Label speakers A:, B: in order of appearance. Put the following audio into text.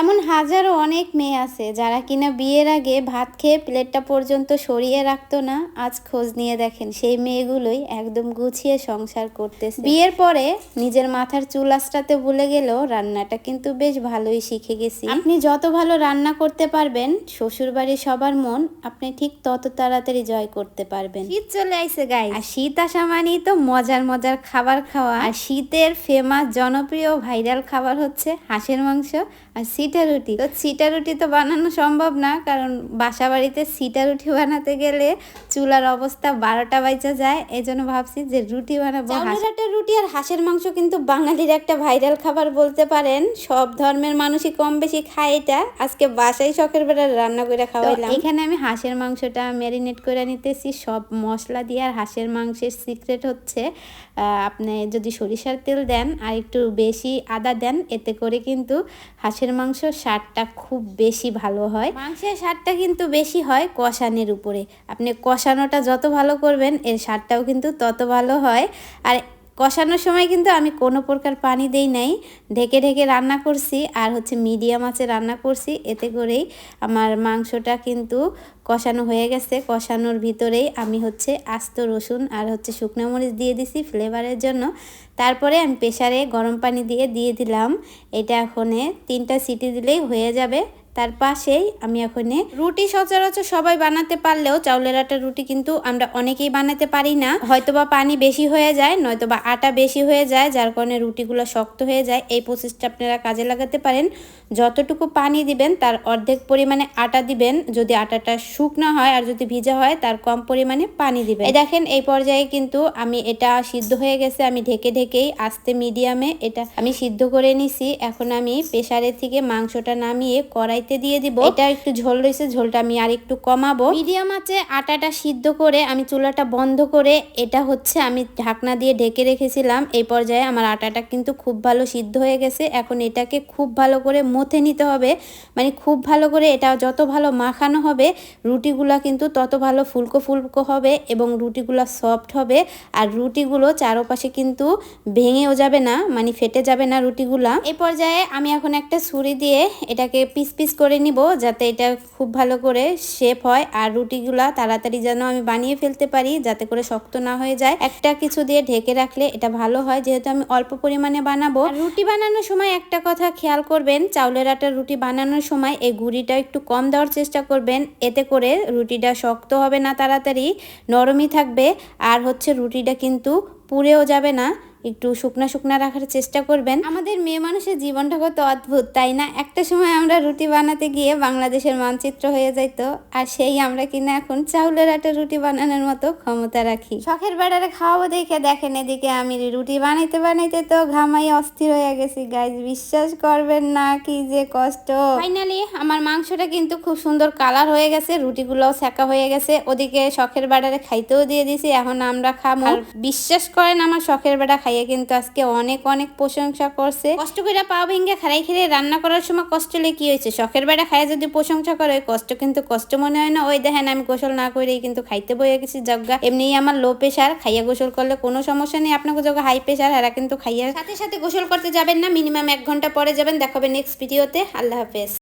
A: এমন হাজারো অনেক মেয়ে আছে যারা কিনা বিয়ের আগে ভাত খেয়ে প্লেটটা পর্যন্ত সরিয়ে রাখতো না। আজ খোঁজ নিয়ে দেখেন সেই মেয়েগুলোই একদম গুছিয়ে সংসার করতেছে। বিয়ের পরে নিজের মাথার চুল আঁচড়াতে ভুলে গেলেও রান্নাটা কিন্তু বেশ ভালোই শিখে গেছি। আপনি যত ভালো রান্না করতে পারবেন শ্বশুর বাড়ির সবার মন আপনি ঠিক তত তাড়াতাড়ি জয় করতে পারবেন। শীত চলে আইছে গাইস, আর শীত আসা মানেই তো মজার মজার খাবার খাওয়া। আর শীতের ফেমাস জনপ্রিয় ভাইরাল খাবার হচ্ছে হাঁসের মাংস আর সিটা রুটি। তো সিটা রুটি তো বানানো সম্ভব না, কারণ বাসা বাড়িতে সিটা রুটি বানাতে গেলে চুলার অবস্থা 12টা বাজে যায়। এই জন্য ভাবছি যে রুটি বানাবো। চাউলের রুটি আর হাঁসের মাংস কিন্তু বাঙালির একটা ভাইরাল খাবার বলতে পারেন। সব ধর্মের মানুষই কম বেশি খায় এটা। আজকে বাসায় শখের বেলা রান্না করে খাওয়াইলাম। এখানে আমি হাঁসের মাংসটা ম্যারিনেট করে নিতেছি সব মশলা দিয়ে। আর হাঁসের মাংসের সিক্রেট হচ্ছে আপনি যদি সরিষার তেল দেন আর একটু বেশি আদা দেন, এতে করে কিন্তু হাঁসের মাংসর স্বাদটা খুব বেশি ভালো হয়। মাংসের স্বাদটা কিন্তু বেশি হয় কষানোর উপরে। আপনি কষানোটা যত ভালো করবেন এর স্বাদটাও কিন্তু তত ভালো হয়। আর কষানোর সময় কিন্তু আমি কোনো প্রকার পানি দেই নাই, ঢেকে ঢেকে রান্না করছি। আর হচ্ছে মিডিয়াম আঁচে রান্না করছি, এতে করেই আমার মাংসটা কিন্তু কষানো হয়ে গেছে। কষানোর ভিতরেই আমি হচ্ছে আস্ত রসুন আর হচ্ছে শুকনো মরিচ দিয়ে দিছি ফ্লেভারের জন্য। তারপরে আমি প্রেসারে গরম পানি দিয়ে দিলাম। এটা এখন 3টা সিটি দিলেই হয়ে যাবে। তার পাশেই আমি এখন রুটি সচরাচর সবাই বানাতে পারলেও চাউলের আটার রুটি কিন্তু আমরা অনেকেই বানাতে পারি না। হয়তোবা পানি বেশি হয়ে যায়, নয়তোবা আটা বেশি হয়ে যায়, যার কারণে রুটিগুলো শক্ত হয়ে যায়। এই প্রসেসটা আপনারা কাজে লাগাতে পারেন। যতটুকু পানি দিবেন তার অর্ধেক পরিমাণে আটা দিবেন, যদি আটাটা শুকনো হয়, আর যদি ভিজা হয় তার কম পরিমাণে পানি দিবেন। এই দেখেন এই পর্যায়ে কিন্তু আমি এটা সিদ্ধ হয়ে গেছে। আমি ঢেকে ঢেকেই আস্তে মিডিয়ামে এটা আমি সিদ্ধ করে নিছি। এখন আমি প্রেসারের থেকে মাংসটা নামিয়ে কড়াই দিয়ে দিব। এটা একটু ঝোল রয়েছে, ঝোলটা আমি আর একটু কমাবো। মিডিয়াম আঁচে আটাটা সিদ্ধ করে আমি চুলাটা বন্ধ করে এটা হচ্ছে আমি ঢাকনা দিয়ে ঢেকে রেখেছিলাম। এই পর্যায়ে আমার আটাটা কিন্তু খুব ভালো সিদ্ধ হয়ে গেছে। এখন এটাকে খুব ভালো করে মথে নিতে হবে, মানে খুব ভালো করে। এটা যত ভালো মাখানো হবে রুটিগুলা কিন্তু তত ভালো ফুলকো ফুলকো হবে এবং রুটিগুলা সফট হবে। আর রুটিগুলো চারপাশে কিন্তু ভেঙেও যাবে না, মানে ফেটে যাবে না রুটিগুলা। এই পর্যায়ে আমি এখন একটা ছুরি দিয়ে এটাকে পিস পিস করে নিব, যাতে এটা খুব ভালো করে শেপ হয়। আর রুটিগুলা তাড়াতাড়ি যেন আমি বানিয়ে ফেলতে পারি, যাতে করে শক্ত না হয়ে যায়। একটা কিছু দিয়ে ঢেকে রাখলে এটা ভালো হয়, যেহেতু আমি অল্প পরিমাণে বানাবো। রুটি বানানোর সময় একটা কথা খেয়াল করবেন, চাউলের আটার রুটি বানানোর সময় এই গুঁড়িটা একটু কম দেওয়ার চেষ্টা করবেন। এতে করে রুটিটা শক্ত হবে না, তাড়াতাড়ি নরমই থাকবে। আর হচ্ছে রুটিটা কিন্তু পুড়েও যাবে না, একটু শুকনা শুকনা রাখার চেষ্টা করবেন। আমাদের মেয়ে মানুষের জীবনটা কত অদ্ভুত, তাই না? একটা সময় আমরা রুটি বানাতে গিয়ে বাংলাদেশের মানচিত্র হয়ে যাইতো, আর সেই আমরা কিনা এখন চাউলের আটার রুটি বানানোর মতো ক্ষমতা রাখি। শখের বেড়ারে খাওয়াবো দেখে দেখেন এদিকে আমি রুটি বানাইতে বানাইতে তো ঘামাই অস্থির হয়ে গেছি গাইজ। বিশ্বাস করবেন না, কি যে কষ্ট। ফাইনালি আমার মাংসটা কিন্তু খুব সুন্দর কালার হয়ে গেছে, রুটিগুলোও সেকা হয়ে গেছে। ওদিকে শখের বেড়ারে খাইতেও দিয়ে দিছি, এখন আমরা খাবো। আর বিশ্বাস করেন আমার শখের বেড়া খাইয়ে কিন্তু আজকে অনেক অনেক প্রশংসা করছে। কষ্ট করে পা ভেঙে খাড়াই খেলে রান্না করার সময় কষ্ট হলে কি হয়েছে, শখের বেড়া খাইয়ে যদি প্রশংসা করে কষ্ট কিন্তু কষ্ট মনে হয় না। ওই দেখেন আমি গোসল না করেই কিন্তু খাইতে বয়ে গেছি জগ্গা। এমনিই আমার লো প্রেশার, খাইয়া গোসল করলে কোনো সমস্যা নেই। আপনাকে যখন হাই প্রেশার এরা কিন্তু খাইয়া সাথে সাথে গোসল করতে যাবেন না, মিনিমাম 1 ঘন্টা পরে যাবেন। দেখাবে নেক্সট ভিডিওতে। আল্লাহ হাফেজ।